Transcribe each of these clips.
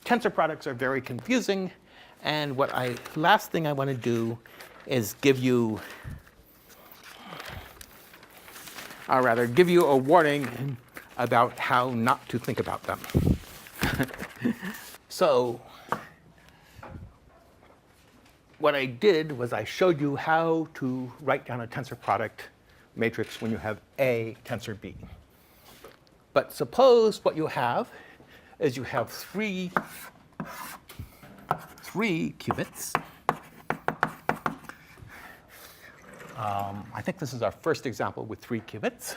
tensor products are very confusing. And last thing I want to do is give you a warning about how not to think about them. So what I did was I showed you how to write down a tensor product matrix when you have A tensor B. But suppose what you have is you have three qubits. I think this is our first example with 3 qubits.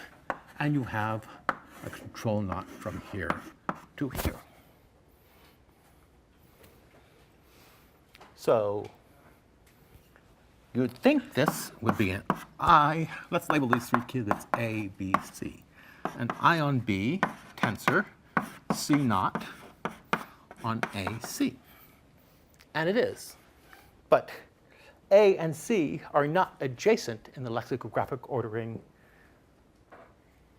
And you have a control knot from here to here. So you'd think this would be an I. Let's label these 3 qubits A, B, C. An I on B tensor, C naught on AC. And it is. But A and C are not adjacent in the lexicographic ordering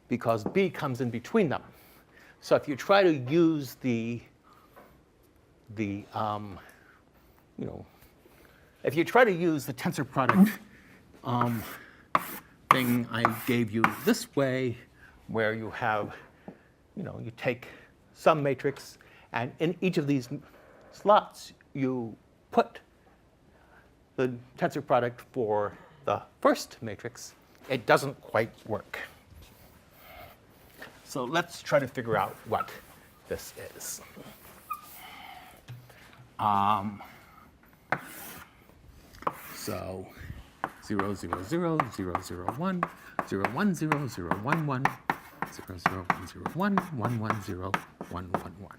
because B comes in between them. So if you try to use if you try to use the tensor product thing I gave you this way, where you have, you take some matrix, and in each of these slots, you put the tensor product for the first matrix, it doesn't quite work. So let's try to figure out what this is. So 0, 0, 0, 0, 0, 1, 0, 1, 0, 0, 1, 1, 0, 0, 1, 0, 1, 1, 1, 0, 1, 1, 1.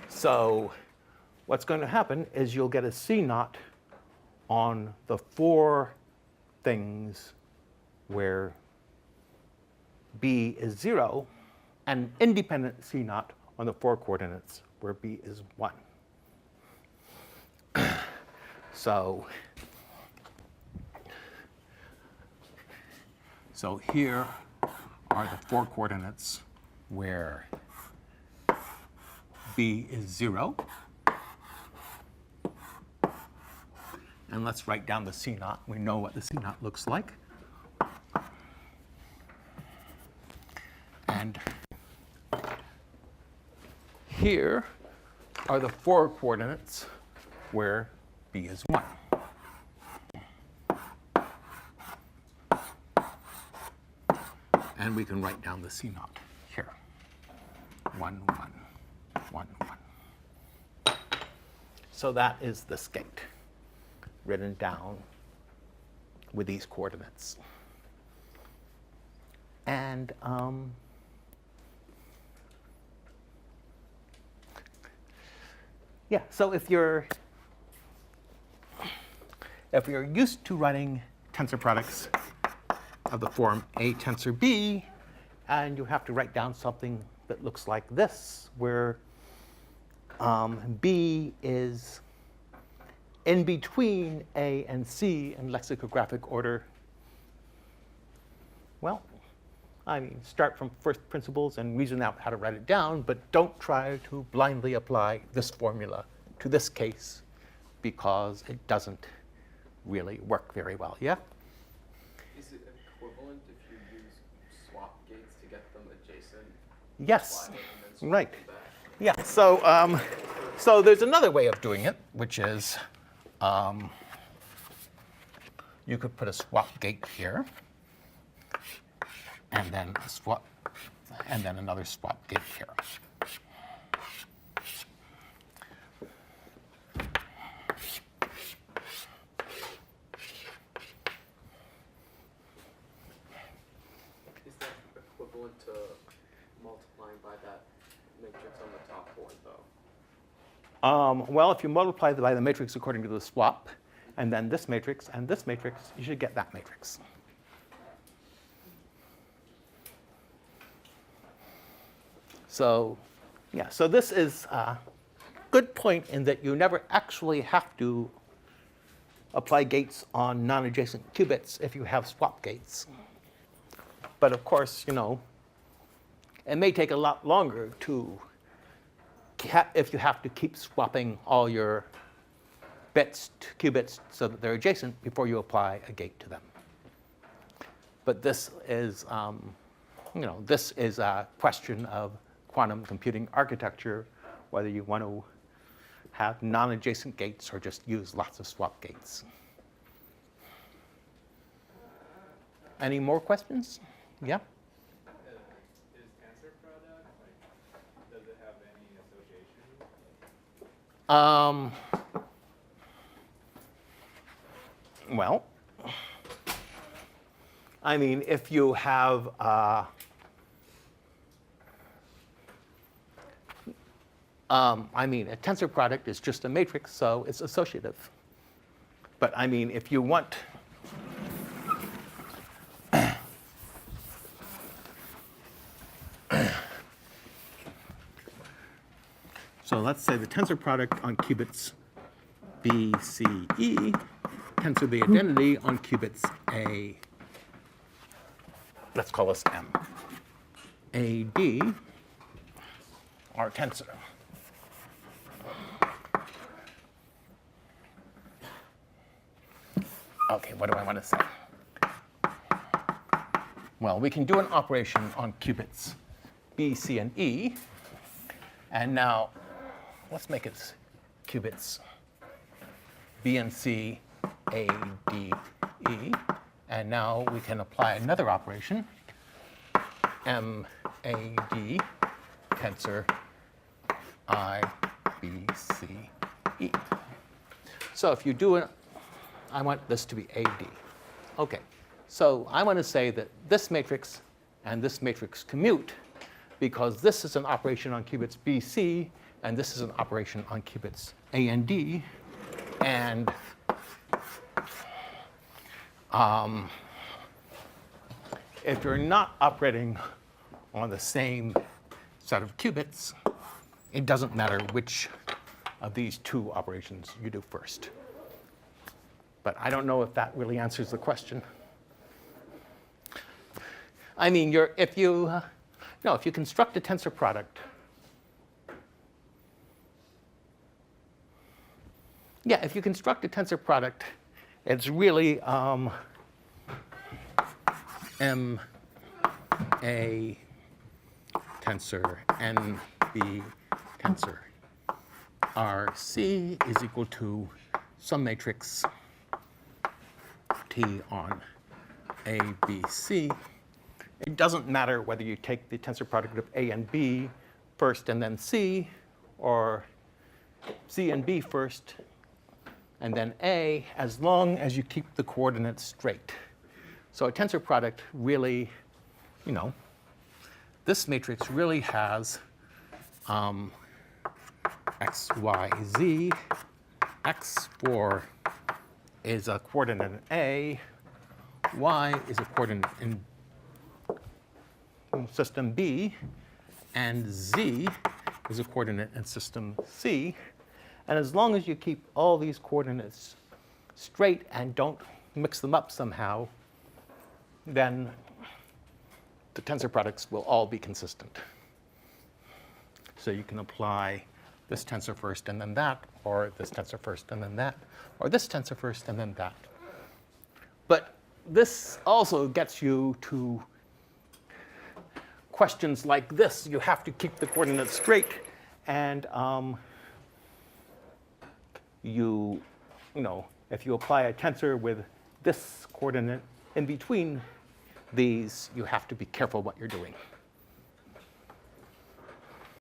So what's going to happen is you'll get a C naught on the 4 things where B is 0, and independent C naught on the 4 coordinates where B is 1. So here are the 4 coordinates where B is 0. And let's write down the C naught. We know what the C naught looks like. And here are the 4 coordinates where B is 1. And we can write down the C naught here. 1, 1, 1, 1. So that is this gate, written down with these coordinates. And so if you're used to writing tensor products of the form A tensor B, and you have to write down something that looks like this, where B is in between A and C in lexicographic order, well, I mean, start from first principles and reason out how to write it down, but don't try to blindly apply this formula to this case because it doesn't really work very well, yeah? Is it equivalent if you use swap gates to get them adjacent? Yes, right. Yeah, so there's another way of doing it, which is you could put a swap gate here, and then a swap, and then another swap gate here. Is that equivalent to multiplying by that matrix on the top board, though? Well, if you multiply by the matrix according to the swap, and then this matrix and this matrix, you should get that matrix. So, yeah, so this is good point in that you never actually have to apply gates on non-adjacent qubits if you have swap gates. But of course, it may take a lot longer to if you have to keep swapping all your bits to qubits so that they're adjacent before you apply a gate to them. But this is, this is a question of quantum computing architecture, whether you want to have non-adjacent gates or just use lots of swap gates. Any more questions? Yeah? Is tensor product, does it have any association? Well, I mean, if you have a tensor product is just a matrix, so it's associative. But I mean, if you want so let's say the tensor product on qubits B, C, E, tensor the identity on qubits A, let's call this M. A, D are tensor. Okay, what do I want to say? Well, we can do an operation on qubits B, C, and E. And now let's make it qubits B and C, A, D, E. And now we can apply another operation, M, A, D, tensor I, B, C, E. So if you do it, I want this to be AD. OK, so I want to say that this matrix and this matrix commute because this is an operation on qubits B, C, and this is an operation on qubits A and D. And if you're not operating on the same set of qubits, it doesn't matter which of these two operations you do first. But I don't know if that really answers the question. I mean, if you construct a tensor product, yeah, if you construct a tensor product, it's really M, A, tensor, N, B, tensor. RC is equal to some matrix T on A, B, C. It doesn't matter whether you take the tensor product of A and B first and then C, or C and B first and then A, as long as you keep the coordinates straight. So a tensor product really, this matrix really has X, Y, Z. X4 is a coordinate in A. Y is a coordinate in system B. And Z is a coordinate in system C. And as long as you keep all these coordinates straight and don't mix them up somehow, then the tensor products will all be consistent. So you can apply this tensor first and then that, or this tensor first and then that, or this tensor first and then that. But this also gets you to questions like this. You have to keep the coordinates straight, and if you apply a tensor with this coordinate in between these, you have to be careful what you're doing.